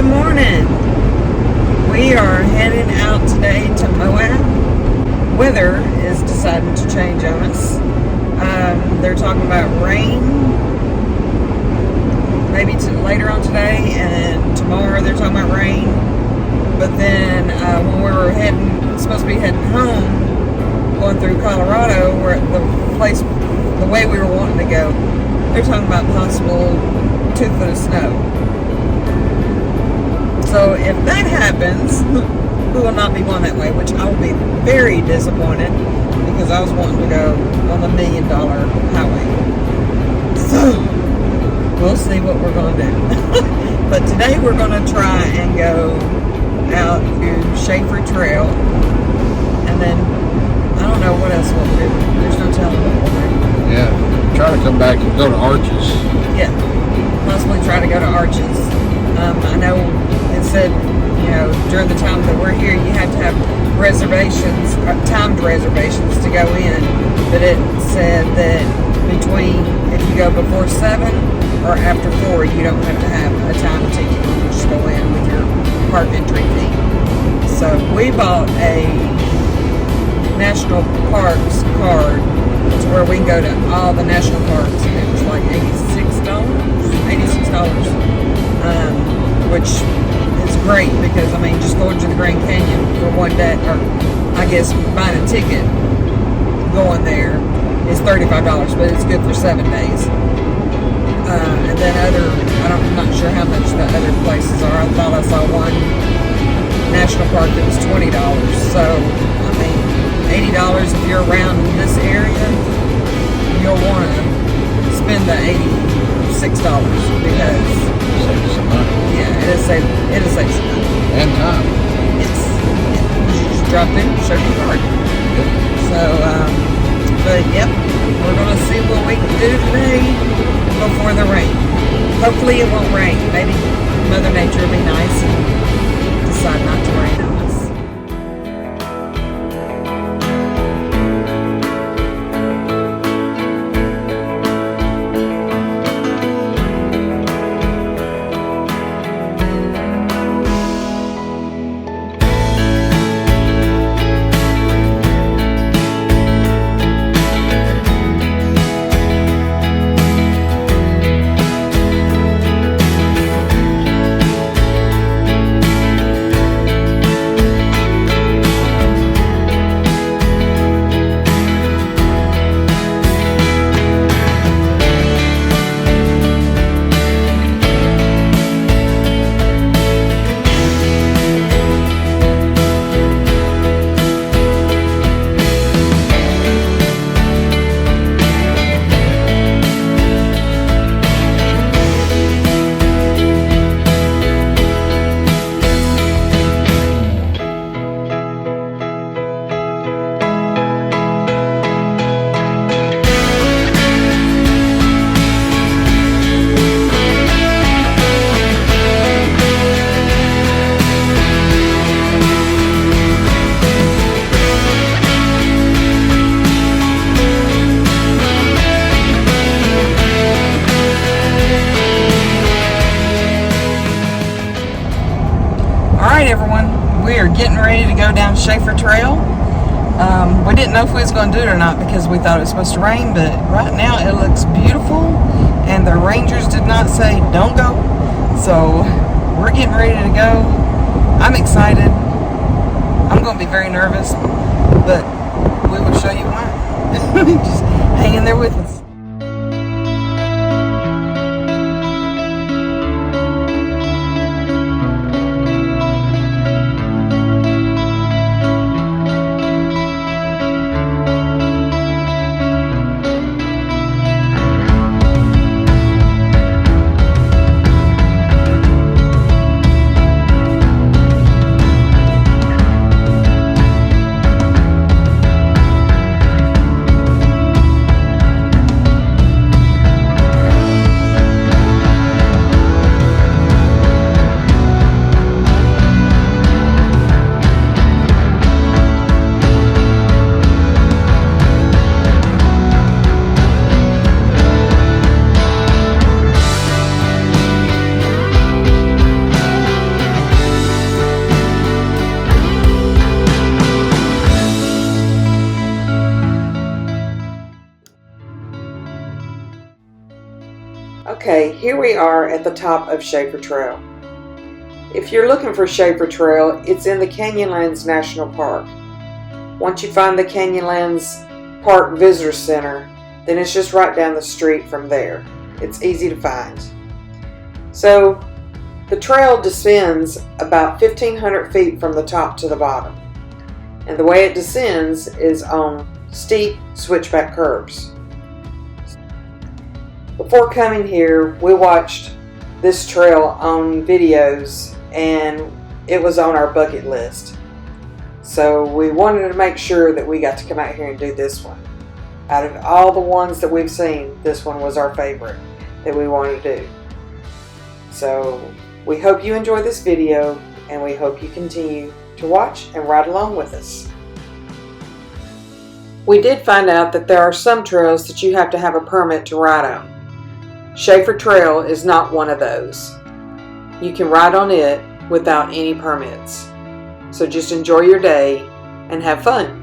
Good morning. We are heading out today to Moab. Weather is deciding to change on us. They're talking about rain maybe later on today, and tomorrow they're talking about rain. But then when we were supposed to be heading home, going through Colorado, where the way we were wanting to go, they're talking about possible 2 foot of snow. So if that happens, we will not be going that way, which I will be very disappointed because I was wanting to go on the $1 million highway. So we'll see what we're going to do. But today we're going to try and go out to Shafer Trail, and then I don't know what else we'll do. There's no telling what we'll do. Yeah, try to come back and go to Arches. Yeah, possibly try to go to Arches. I know it said, during the time that we're here, you have to have reservations, timed reservations to go in. But it said that if you go before 7 or after 4, you don't have to have a time ticket. You can just go in with your park entry fee. So we bought a national parks card to where we can go to all the national parks, and it was like $86, which is great because, just going to the Grand Canyon for one day, or I guess buying a ticket going there is $35, but it's good for 7 days. And then I'm not sure how much the other places are. I thought I saw one national park that was $20. So, $80 if you're around this area, you'll want to spend the $86 because Save some money. yeah, it'll save some money. And time. You just drop in, show your card. Yep. So, but yep, we're going to see what we can do today before the rain. Hopefully it won't rain. Maybe Mother Nature will be nice and decide not to rain on us. Everyone, we are getting ready to go down Shafer Trail. We didn't know if we was going to do it or not because we thought it was supposed to rain, but right now it looks beautiful, and the rangers did not say don't go, so we're getting ready to go. I'm excited. I'm going to be very nervous, but we will show you why. Just hang in there with us. Okay, here we are at the top of Shafer Trail. If you're looking for Shafer Trail, it's in the Canyonlands National Park. Once you find the Canyonlands Park Visitor Center, then it's just right down the street from there. It's easy to find. So, the trail descends about 1,500 feet from the top to the bottom. And the way it descends is on steep switchback curves. Before coming here, we watched this trail on videos and it was on our bucket list. So we wanted to make sure that we got to come out here and do this one. Out of all the ones that we've seen, this one was our favorite that we wanted to do. So we hope you enjoy this video and we hope you continue to watch and ride along with us. We did find out that there are some trails that you have to have a permit to ride on. Shafer Trail is not one of those. You can ride on it without any permits. So just enjoy your day and have fun.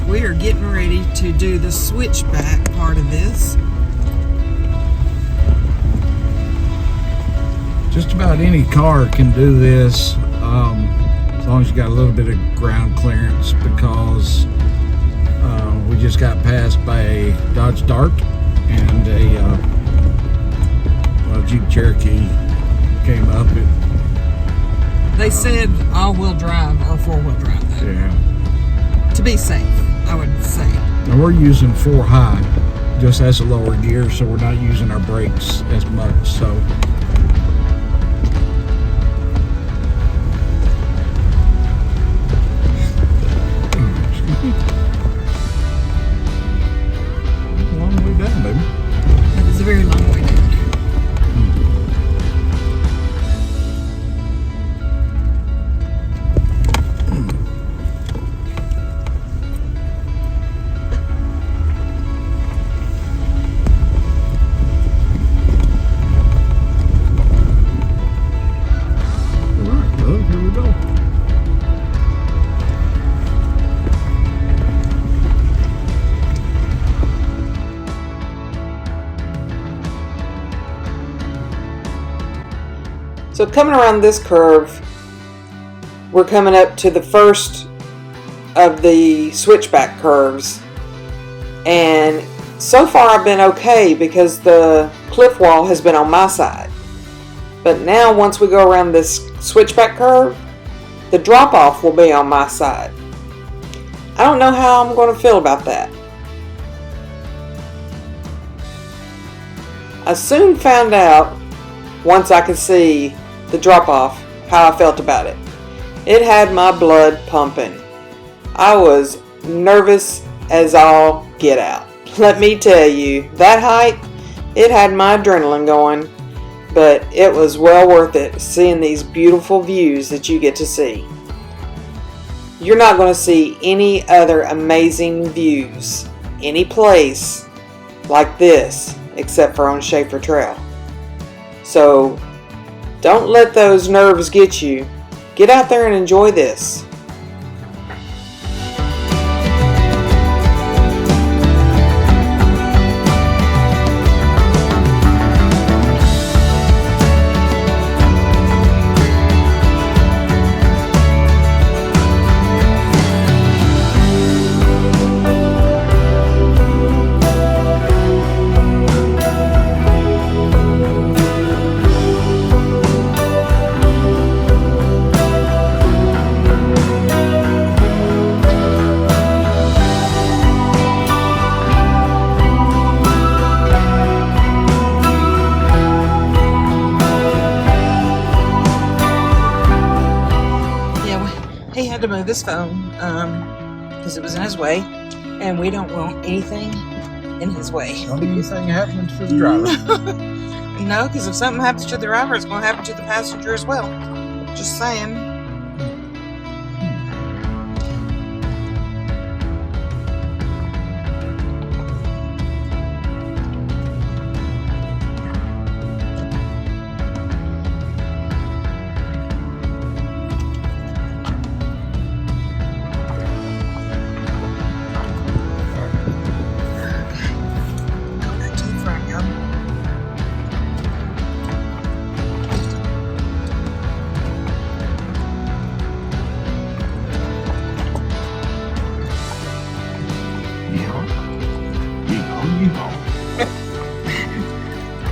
We are getting ready to do the switchback part of this. Just about any car can do this, as long as you got a little bit of ground clearance, because we just got passed by a Dodge Dart and a Jeep Cherokee came up. They said all-wheel drive or four-wheel drive, though. Yeah. To be safe, I would say. And we're using 4 high, just as a lower gear, so we're not using our brakes as much. So long way down, baby. That is a very long way down. So coming around this curve, we're coming up to the first of the switchback curves. And so far I've been okay because the cliff wall has been on my side. But now once we go around this switchback curve, the drop off will be on my side. I don't know how I'm going to feel about that. I soon found out, once I could see the drop off, how I felt about it. It had my blood pumping. I was nervous as all get out. Let me tell you, that height, it had my adrenaline going, but it was well worth it seeing these beautiful views that you get to see. You're not going to see any other amazing views any place like this except for on Shafer Trail. So don't let those nerves get you. Get out there and enjoy this. He had to move his phone because it was in his way, and we don't want anything in his way. Don't anything happens to the driver. No, because if something happens to the driver, it's going to happen to the passenger as well. Just saying.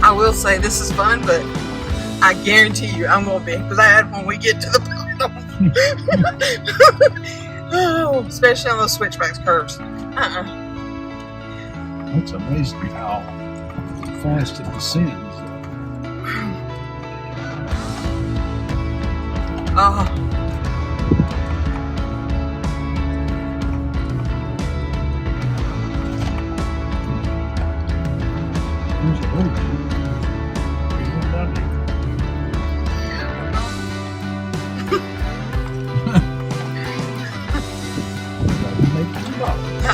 I will say this is fun, but I guarantee you I'm going to be glad when we get to the bottom. Oh, especially on those switchbacks curves. It's amazing how fast it descends. Oh. There's a little bit.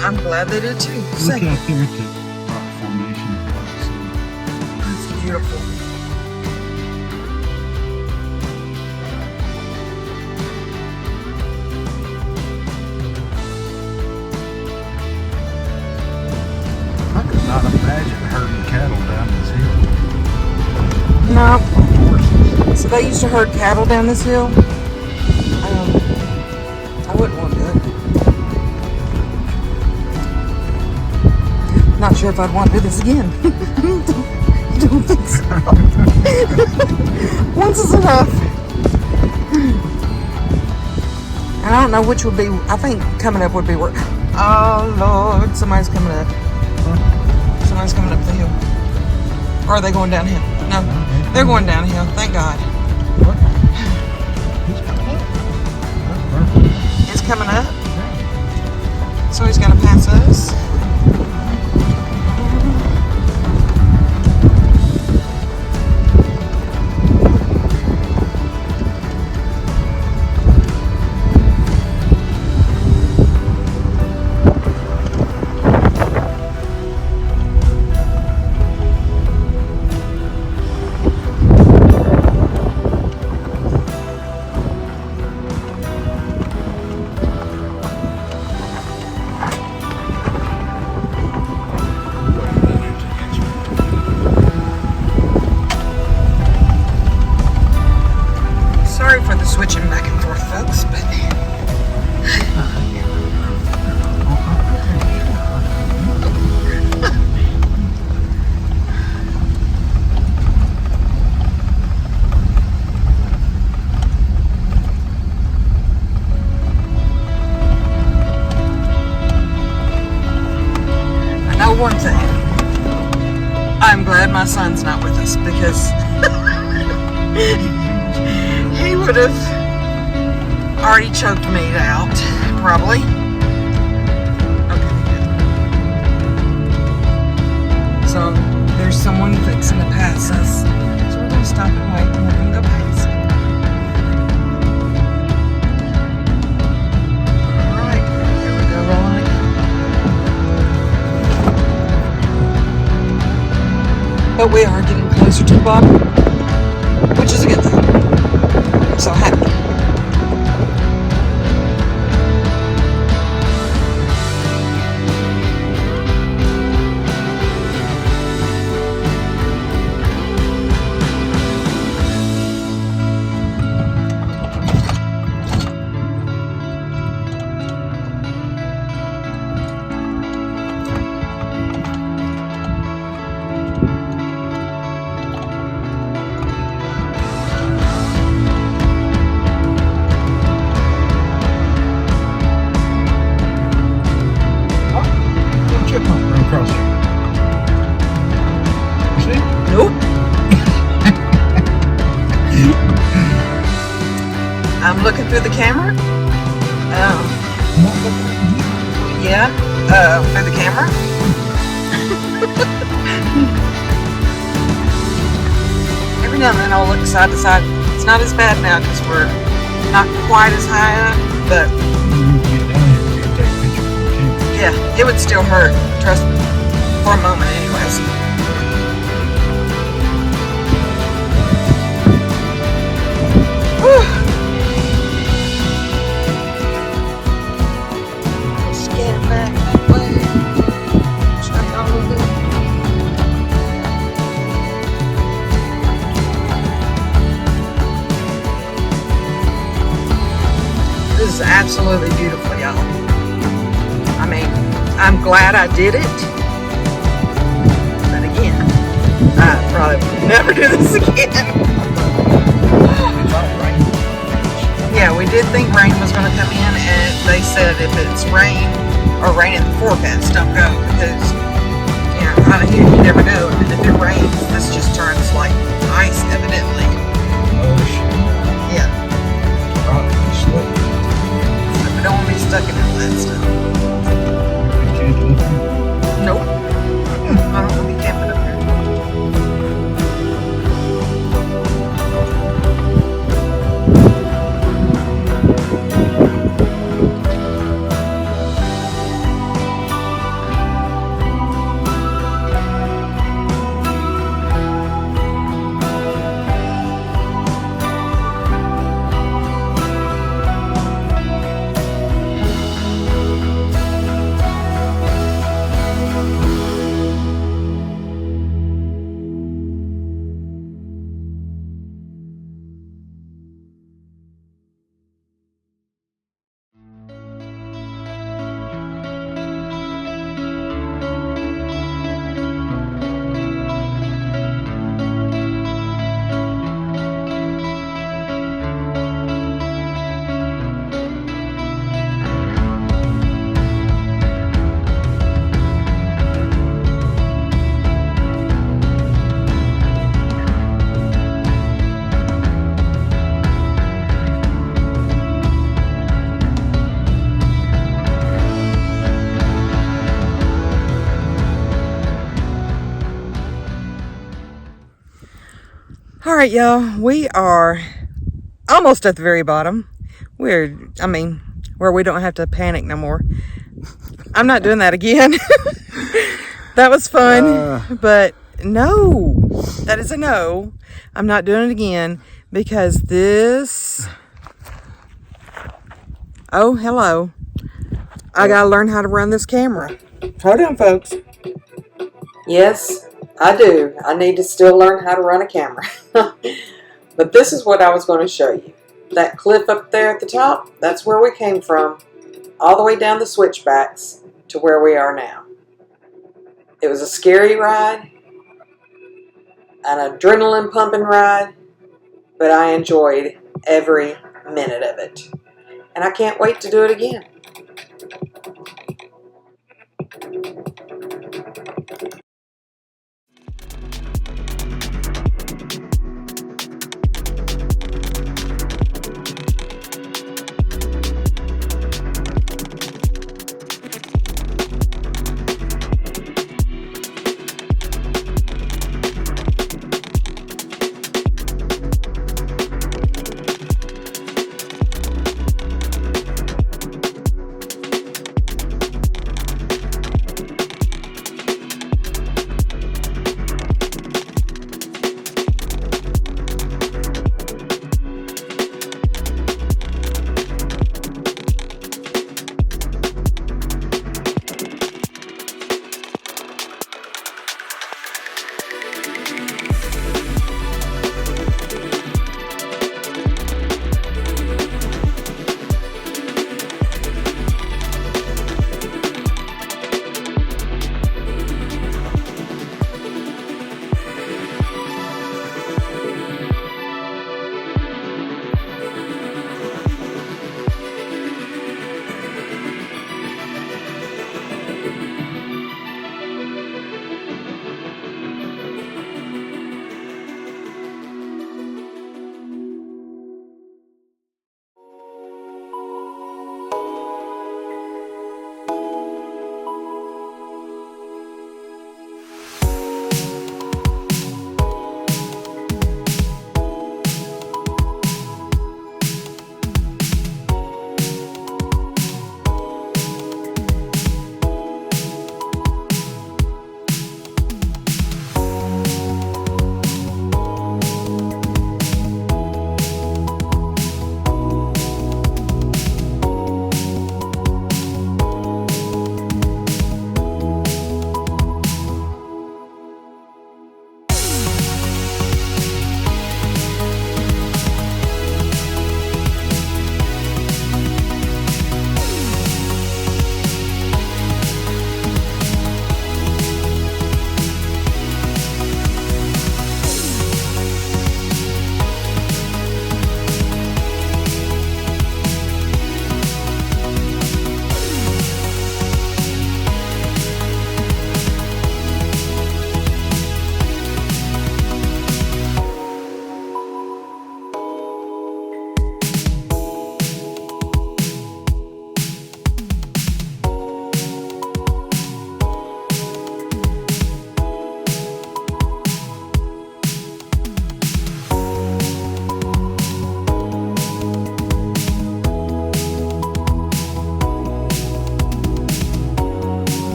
I'm glad they did too. Look out there at the rock formation. That's beautiful. I could not imagine herding cattle down this hill. No. So they used to herd cattle down this hill. I wouldn't want to do it. Not sure if I'd want to do this again. Don't think so. Once is enough. And I don't know which would be. I think coming up would be worth. Oh Lord, somebody's coming up. Somebody's coming up the hill. Or are they going downhill? No, they're going downhill. Thank God. It's coming up. So he's got to pass us. Sorry for the switching back and forth, folks, but I know one thing. I'm glad my son's not with us because he would have already choked me out, probably. Okay. So there's someone fixing to pass us. So we're going to stop and wait and we're going to go past. Alright, here we go rolling again. But we are getting closer to the bottom, which is a good thing. I'm so happy. Chipmunk run across there. You see? Nope. I'm looking through the camera. Yeah, through the camera. Every now and then I'll look side to side. It's not as bad now because we're not quite as high up, but yeah, it would still hurt. Trust me, for a moment, anyways. Whew. Let's get it back that way. Try it on a little bit. This is absolutely beautiful, y'all. I mean, I'm glad I did it. But again, I probably will never do this again. Yeah, we did think rain was going to come in, and they said if it's rain or rain in the forecast, don't go because, you know, out of here you never know. And if it rains, this just turns like ice, evidently. Yeah. I don't want to be stuck in all that stuff. Nope. I don't want to be camping up there. All right, y'all, we are almost at the very bottom. Where we don't have to panic no more. I'm not doing that again. That was fun, but no, that is a no. I'm not doing it again because this, oh, hello. I gotta learn how to run this camera. Hold on, folks. Yes, I do. I need to still learn how to run a camera. But this is what I was going to show you. That cliff up there at the top, that's where we came from. All the way down the switchbacks to where we are now. It was a scary ride. An adrenaline pumping ride. But I enjoyed every minute of it. And I can't wait to do it again.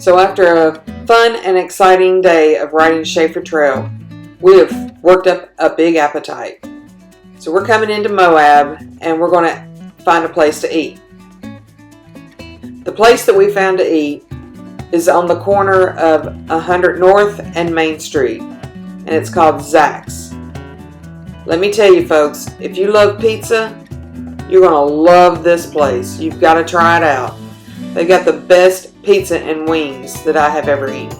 So after a fun and exciting day of riding Shafer Trail, we have worked up a big appetite. So we're coming into Moab and we're going to find a place to eat. The place that we found to eat is on the corner of 100 North and Main Street, and it's called Zach's. Let me tell you folks, if you love pizza, you're going to love this place. You've got to try it out. They got the best pizza and wings that I have ever eaten.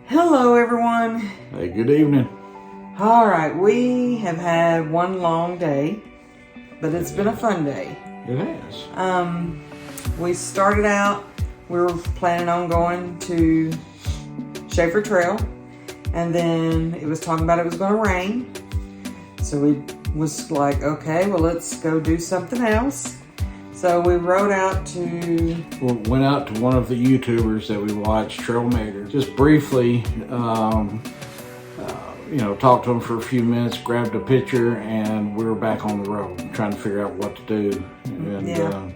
Hello everyone. Hey, good evening. All right, we have had one long day, but it's been a fun day. It has. We started out, we were planning on going to Shafer Trail, and then it was talking about it was going to rain. So we was like, okay, well, let's go do something else. So we rode out to... Went out to one of the YouTubers that we watch, Trailmaker. Just briefly, talked to him for a few minutes, grabbed a picture, and we were back on the road trying to figure out what to do. And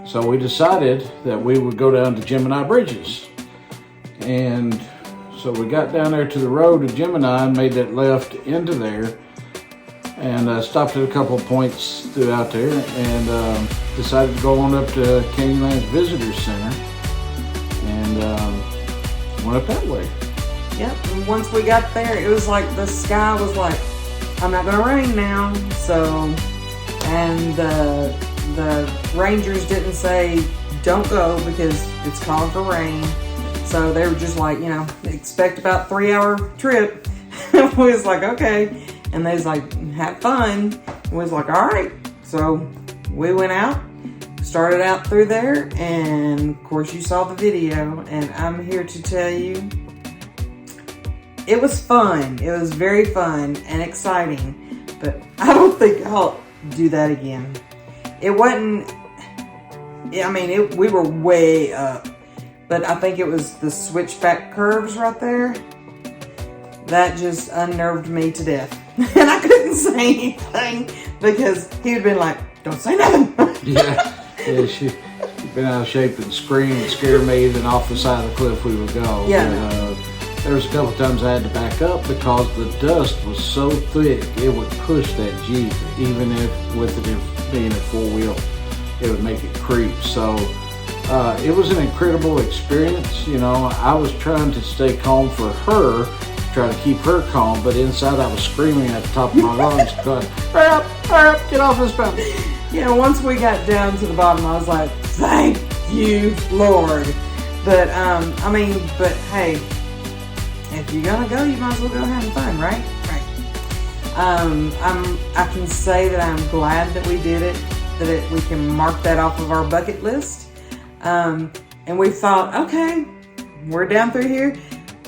so we decided that we would go down to Gemini Bridges. And so we got down there to the road to Gemini and made that left into there, and stopped at a couple of points throughout there, and decided to go on up to Canyonlands Visitor Center, and went up that way. Yep, and once we got there, it was like the sky was like, I'm not gonna rain now. So, and the rangers didn't say don't go because it's calling for rain. So they were just like, expect about 3-hour trip. We was like, okay. And they was like, have fun. And we was like, all right. So we went out, started out through there, and of course you saw the video, and I'm here to tell you, it was fun. It was very fun and exciting, but I don't think I'll do that again. It wasn't, we were way up, but I think it was the switchback curves right there that just unnerved me to death. And I couldn't say anything because he would been like, don't say nothing. Yeah, she'd been out of shape and scream and scare me, then off the side of the cliff we would go. Yeah. And, there was a couple of times I had to back up because the dust was so thick it would push that Jeep, even if with it being a four-wheel, it would make it creep. So it was an incredible experience. I was trying to stay calm for her, try to keep her calm, but inside I was screaming at the top of my lungs, going, hurry up, get off this mountain. Once we got down to the bottom, I was like, thank you, Lord. But, but hey, if you're gonna go, you might as well go having fun, right? I can say that I'm glad that we did it, we can mark that off of our bucket list. And we thought, okay, we're down through here.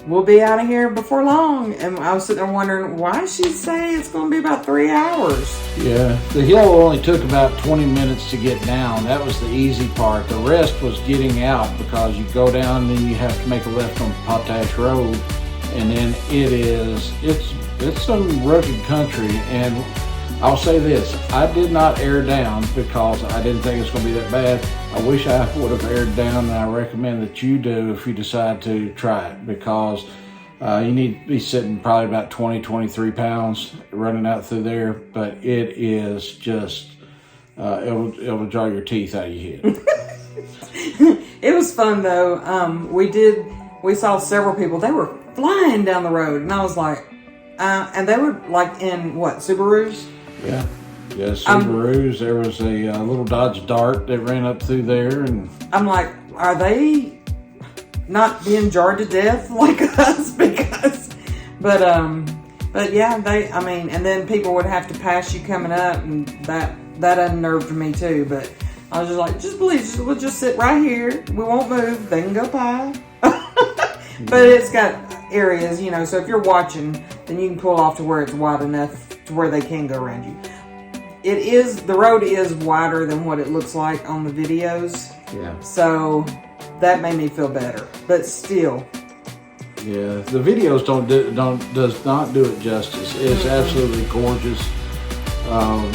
We'll be out of here before long. And I was sitting there wondering, why she say it's going to be about 3 hours? Yeah, the hill only took about 20 minutes to get down. That was the easy part. The rest was getting out, because you go down and then you have to make a left on Potash Road. And then it's some rugged country. And I'll say this, I did not air down because I didn't think it's going to be that bad. I wish I would have aired down, and I recommend that you do if you decide to try it, because you need to be sitting probably about 20-23 pounds running out through there, but it is just, it'll draw your teeth out of your head. It was fun though. We saw several people, they were flying down the road, and I was like, and they were like in what, Subarus? Yeah, Subarus. There was a little Dodge Dart that ran up through there, and I'm like, are they not being jarred to death like us? But yeah, and then people would have to pass you coming up, and that unnerved me too. But I was just like, we'll just sit right here. We won't move. They can go by. But it's got areas, so if you're watching, then you can pull off to where it's wide enough to where they can go around you. the road is wider than what it looks like on the videos. Yeah. So that made me feel better, but still. Yeah, the videos does not do it justice. It's absolutely gorgeous.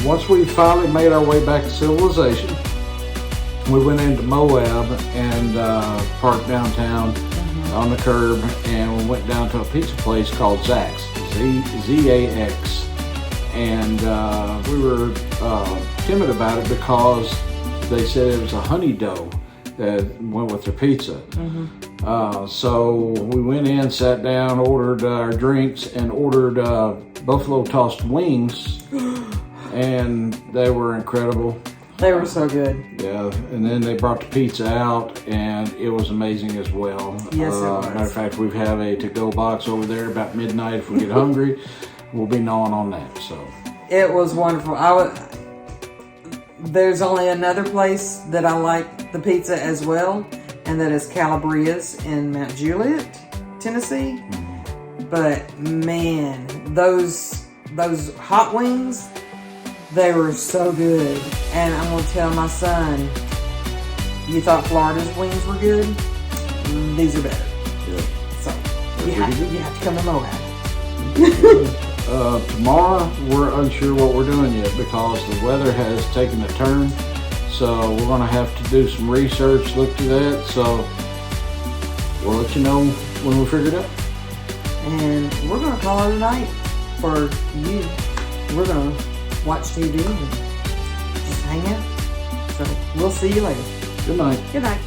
Once we finally made our way back to civilization, we went into Moab and parked downtown on the curb, and we went down to a pizza place called Zax, Z-A-X. And we were timid about it because they said it was a honey dough that went with their pizza. So we went in, sat down, ordered our drinks, and ordered buffalo tossed wings, and they were incredible. They were so good. Yeah, and then they brought the pizza out, and it was amazing as well. Yes, it was. Matter of fact, we have a to-go box over there about midnight. If we get hungry, we'll be gnawing on that. So it was wonderful. There's only another place that I like the pizza as well, and that is Calabria's in Mount Juliet, Tennessee. But man, those hot wings, they were so good. And I'm gonna tell my son, you thought Florida's wings were good? These are better. yeah. So you have to come to Moab. Tomorrow, we're unsure what we're doing yet because the weather has taken a turn. So we're going to have to do some research, look to that. So we'll let you know when we figure it out. And we're going to call it a night for you. We're going to watch TV and just hang out. So we'll see you later. Good night. Good night.